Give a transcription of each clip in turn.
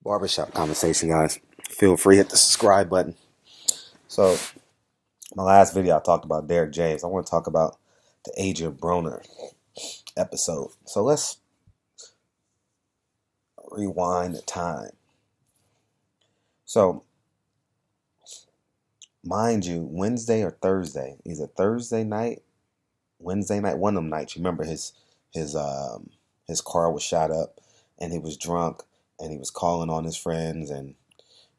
Barbershop conversation, guys. Feel free to hit the subscribe button. So, my last video I talked about Derek James. I want to talk about the Adrien Broner episode. So let's rewind the time. So, mind you, Wednesday or Thursday, either Thursday night, Wednesday night, one of them nights. You remember his car was shot up, and he was drunk, and he was calling on his friends, and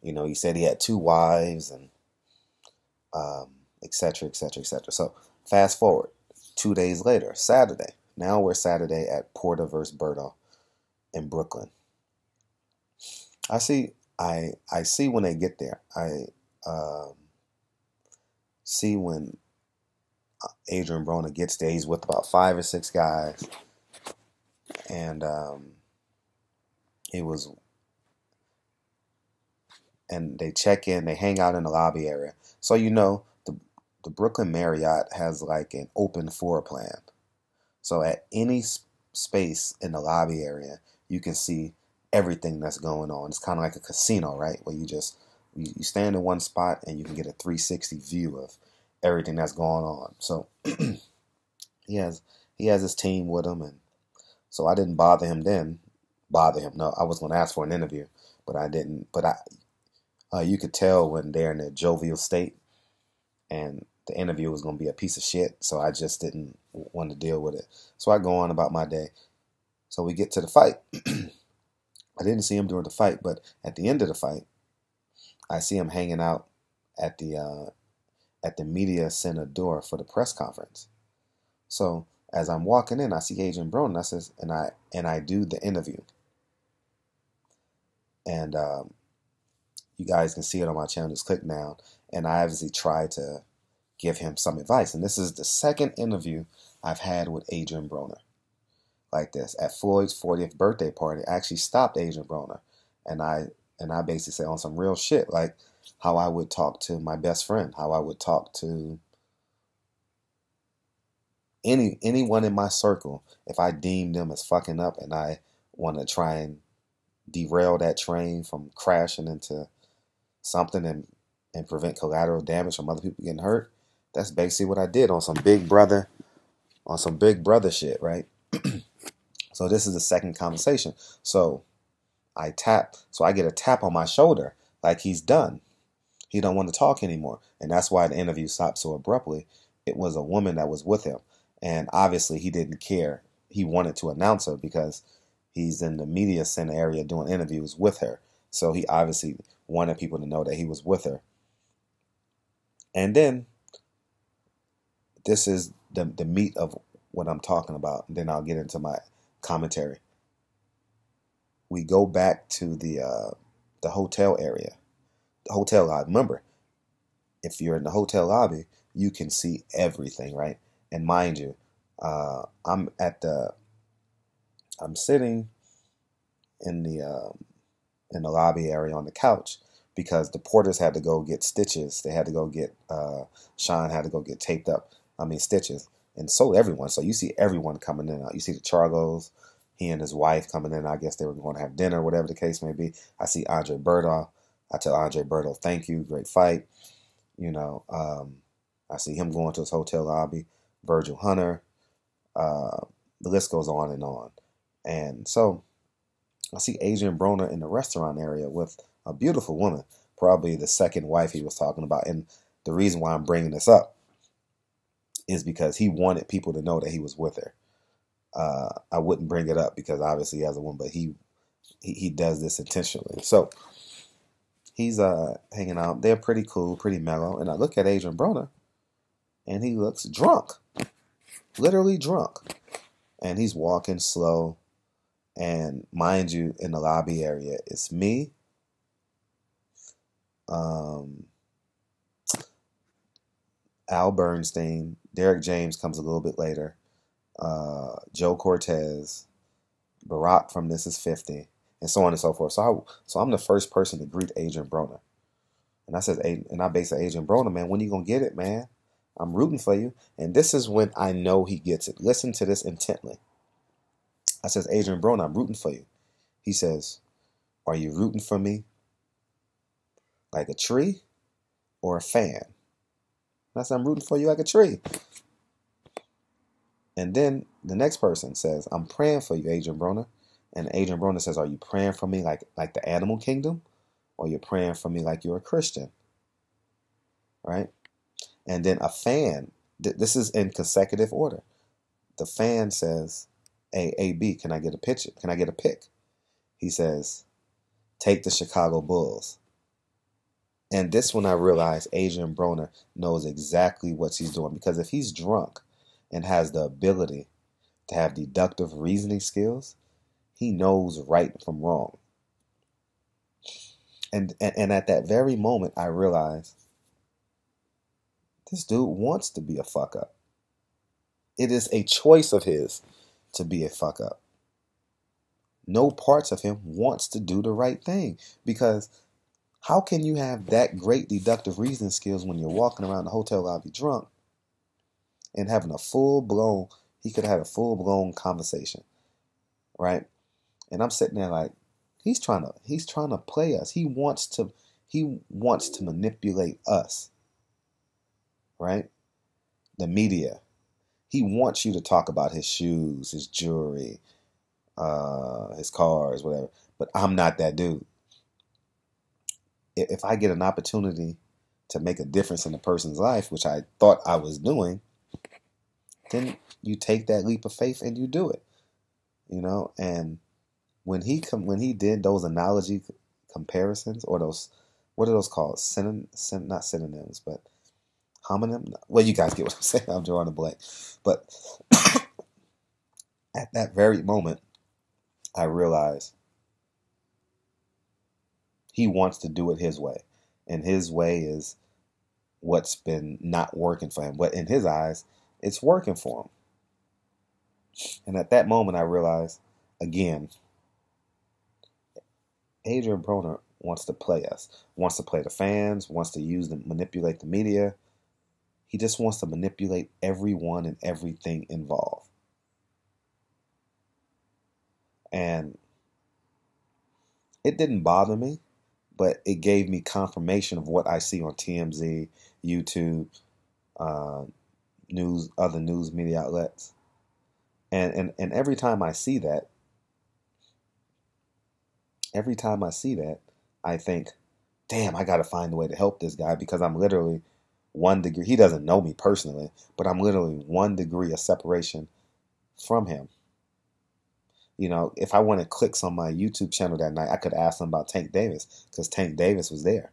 he said he had two wives, and et cetera, et cetera, et cetera. So fast forward 2 days later, Saturday. Now we're Saturday at Porter versus Berto in Brooklyn. I see when they get there. I see when Adrien Broner gets there. He's with about 5 or 6 guys, and they check in. They hang out in the lobby area. So the Brooklyn Marriott has like an open floor plan. So at any space in the lobby area, you can see everything that's going on. It's kind of like a casino, right? Where you stand in one spot and you can get a 360 view of everything that's going on. So he has his team with him, and so I didn't bother him then. No, I was going to ask for an interview, but I didn't. But you could tell when they're in a jovial state, and the interview was going to be a piece of shit, so I just didn't want to deal with it. So I go on about my day. So we get to the fight. I didn't see him during the fight, but at the end of the fight, I see him hanging out at the media center door for the press conference. So as I'm walking in, I see Adrien Broner, and I do the interview. And you guys can see it on my channel. Just click down. And I obviously tried to give him some advice. And this is the second interview I've had with Adrien Broner like this. At Floyd's 40th birthday party, I actually stopped Adrien Broner. And I basically said on some real shit, like how I would talk to my best friend, how I would talk to anyone in my circle if I deemed them as fucking up and I want to try and derail that train from crashing into something and prevent collateral damage from other people getting hurt. That's basically what I did on some big brother shit, right? So this is the second conversation. So I get a tap on my shoulder like he's done. He don't want to talk anymore. And that's why the interview stopped so abruptly. It was a woman that was with him. And obviously he didn't care. He wanted to announce her because he's in the media center area doing interviews with her. So he obviously wanted people to know that he was with her. And then this is the meat of what I'm talking about. And then I'll get into my commentary. We go back to the hotel area, the hotel lobby. Remember, if you're in the hotel lobby, you can see everything, right? And mind you, I'm sitting in the lobby area on the couch because the porters had to go get stitches. They had to go get Sean had to go get stitches, and so everyone. So you see everyone coming in. You see the Chargos, he and his wife coming in. I guess they were going to have dinner, whatever the case may be. I see Andre Berto. I tell Andre Berto, thank you, great fight. I see him going to his hotel lobby. Virgil Hunter. The list goes on and on. And so I see Adrien Broner in the restaurant area with a beautiful woman, probably the second wife he was talking about. And the reason why I'm bringing this up is because he wanted people to know that he was with her. I wouldn't bring it up because obviously he has a woman, but he does this intentionally. So he's hanging out. They're pretty cool, pretty mellow. And I look at Adrien Broner, and he looks drunk, literally drunk. And he's walking slow. And mind you, in the lobby area, it's me, Al Bernstein, Derek James comes a little bit later, Joe Cortez, Barack from This Is 50, and so on and so forth. So I'm the first person to greet Adrien Broner. And I basically Adrien Broner, man, when you gonna get it, man? I'm rooting for you. And this is when I know he gets it. Listen to this intently. I says, Adrien Broner, I'm rooting for you. He says, Are you rooting for me like a tree or a fan? I said, I'm rooting for you like a tree. And then the next person says, I'm praying for you, Adrien Broner. And Adrien Broner says, are you praying for me like the animal kingdom? Or you're praying for me like you're a Christian? Right? And then a fan, this is in consecutive order. The fan says, A, B, can I get a picture? Can I get a pic? He says, take the Chicago Bulls. And this one I realized Adrien Broner knows exactly what he's doing. Because if he's drunk and has the ability to have deductive reasoning skills, he knows right from wrong. And at that very moment, I realized this dude wants to be a fuck up. It is a choice of his to be a fuck up. No parts of him wants to do the right thing. Because how can you have that great deductive reasoning skills when you're walking around the hotel lobby drunk and having he could have had a full-blown conversation, right? And I'm sitting there like, he's trying to play us. He wants to manipulate us, right? The media. He wants you to talk about his shoes, his jewelry, his cars, whatever. But I'm not that dude. If I get an opportunity to make a difference in a person's life, which I thought I was doing, then you take that leap of faith and you do it, And when he did those analogy comparisons, or those, what are those called? Not synonyms, but homonym. Well, you guys get what I'm saying. I'm drawing a blank. But at that very moment, I realized he wants to do it his way. And his way is what's been not working for him. But in his eyes, it's working for him. And at that moment, I realized, again, Adrien Broner wants to play us, wants to play the fans, wants to manipulate the media. He just wants to manipulate everyone and everything involved. And it didn't bother me, but it gave me confirmation of what I see on TMZ, YouTube, other news media outlets. And every time I see that, I think, damn, I got to find a way to help this guy, because I'm literally 1 degree. He doesn't know me personally, but I'm literally 1 degree of separation from him. If I wanted clicks on my YouTube channel that night, I could ask him about Tank Davis, because Tank Davis was there.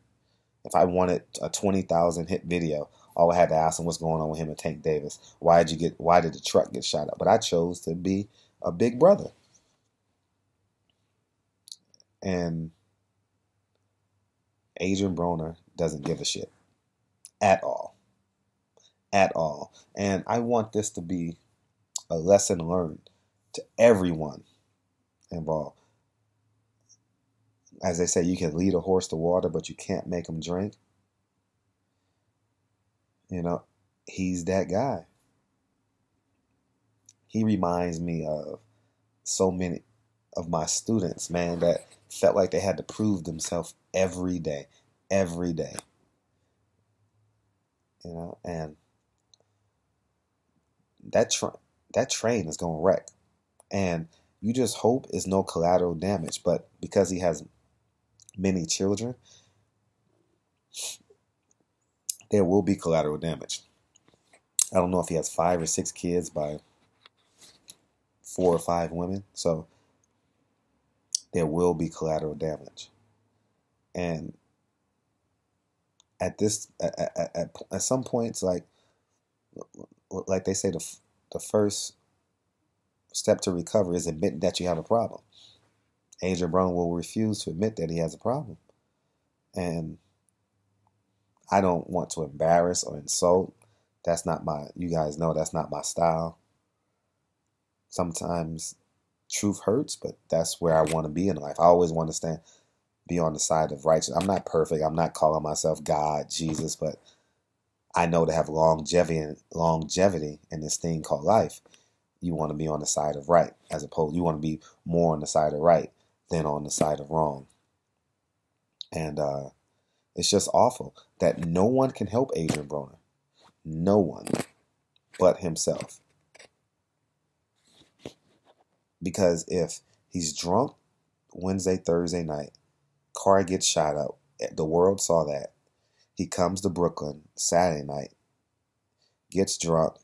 If I wanted a 20,000 hit video, all I had to ask him what's going on with him and Tank Davis. Why did the truck get shot up? But I chose to be a big brother. And Adrien Broner doesn't give a shit at all. At all. And I want this to be a lesson learned to everyone involved. As they say, you can lead a horse to water, but you can't make him drink. He's that guy. He reminds me of so many of my students, man, that felt like they had to prove themselves every day. And that train is going to wreck. And you just hope it's no collateral damage. But because he has many children, there will be collateral damage. I don't know if he has 5 or 6 kids by 4 or 5 women. So there will be collateral damage. And at some points, like they say, the first step to recover is admitting that you have a problem. Adrien Broner will refuse to admit that he has a problem. And I don't want to embarrass or insult. You guys know that's not my style. Sometimes truth hurts, but that's where I want to be in life. I always want to be on the side of righteousness. I'm not perfect. I'm not calling myself God, Jesus, but I know to have longevity in this thing called life, you want to be on the side of right, you want to be more on the side of right than on the side of wrong. And it's just awful that no one can help Adrien Broner. No one but himself. Because if he's drunk Wednesday, Thursday night, car gets shot up, the world saw that. He comes to Brooklyn Saturday night, gets drunk,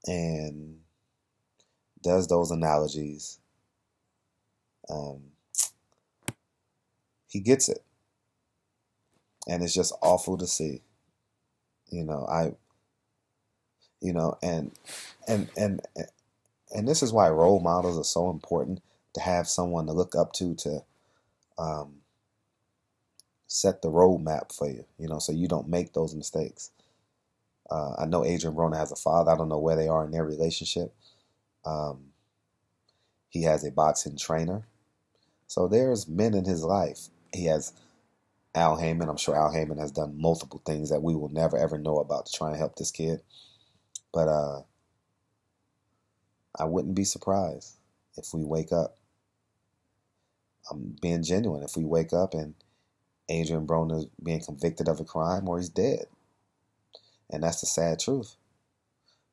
and does those analogies. He gets it. And it's just awful to see. You know, and this is why role models are so important, to have someone to look up to set the roadmap for you, so you don't make those mistakes. I know Adrien Broner has a father. I don't know where they are in their relationship. He has a boxing trainer. So there's men in his life. He has Al Heyman. I'm sure Al Heyman has done multiple things that we will never ever know about to try and help this kid. But I wouldn't be surprised if we wake up. I'm being genuine. If we wake up and Adrien Broner is being convicted of a crime, or he's dead. And that's the sad truth.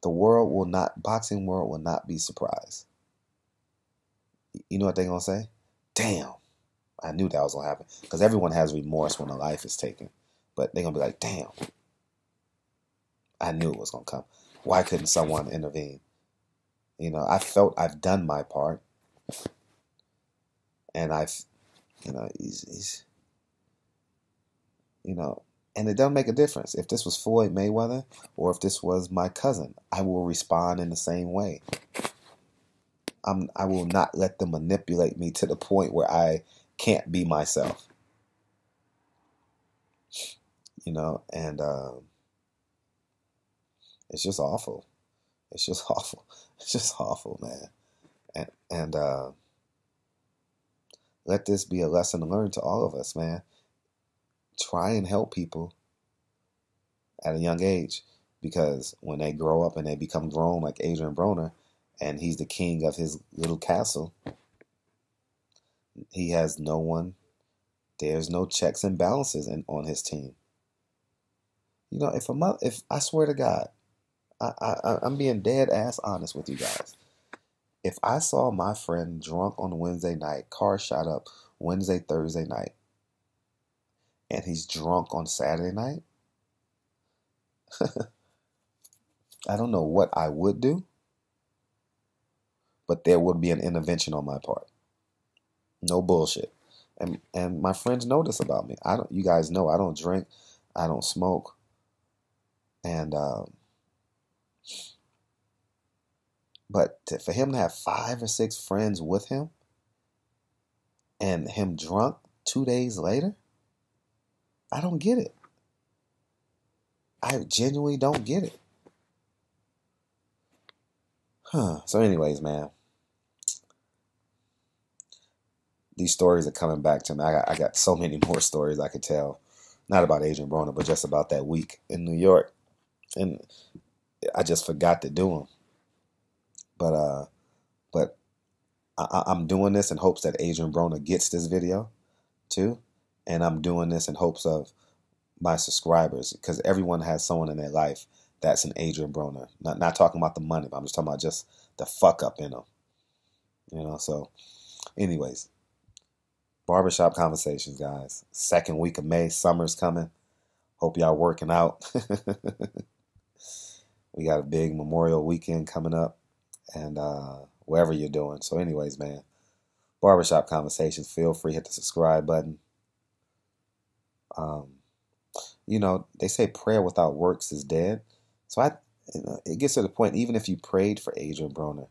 Boxing world will not be surprised. You know what they're going to say? Damn, I knew that was going to happen. Because everyone has remorse when a life is taken. But they're going to be like, damn, I knew it was going to come. Why couldn't someone intervene? I felt I've done my part. And he's and it doesn't make a difference. If this was Floyd Mayweather or if this was my cousin, I will respond in the same way. I will not let them manipulate me to the point where I can't be myself. And it's just awful. It's just awful. It's just awful, man. And let this be a lesson learned to all of us, man. Try and help people at a young age, because when they grow up and they become grown like Adrien Broner, and he's the king of his little castle, he has no one. There's no checks and balances on his team. If I swear to God, I'm being dead ass honest with you guys. If I saw my friend drunk on Wednesday night, car shot up Wednesday, Thursday night, and he's drunk on Saturday night, I don't know what I would do, but there would be an intervention on my part. No bullshit. And my friends know this about me. You guys know I don't drink, I don't smoke, and but for him to have 5 or 6 friends with him, and him drunk 2 days later, I don't get it. I genuinely don't get it. So anyways, man, these stories are coming back to me. I got so many more stories I could tell. Not about Adrien Broner, but just about that week in New York. And I just forgot to do them. But I'm doing this in hopes that Adrien Broner gets this video too. And I'm doing this in hopes of my subscribers, because everyone has someone in their life that's an Adrien Broner. Not talking about the money, but I'm just talking about just the fuck up in them. So anyways, Barbershop Conversations, guys. 2nd week of May, summer's coming. Hope y'all working out. We got a big Memorial weekend coming up, and wherever you're doing. So anyways, man, Barbershop Conversations, feel free, hit the subscribe button. They say prayer without works is dead. So it gets to the point, even if you prayed for Adrien Broner,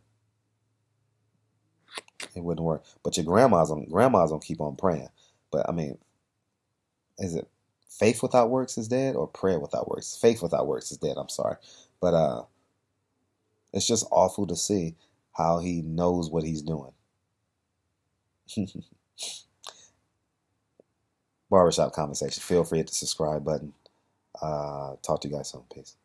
it wouldn't work. But your grandma's gonna keep on praying. But I mean, is it faith without works is dead, or prayer without works? Faith without works is dead. I'm sorry, but it's just awful to see how he knows what he's doing. Barbershop Conversation. Feel free to hit the subscribe button. Talk to you guys soon. Peace.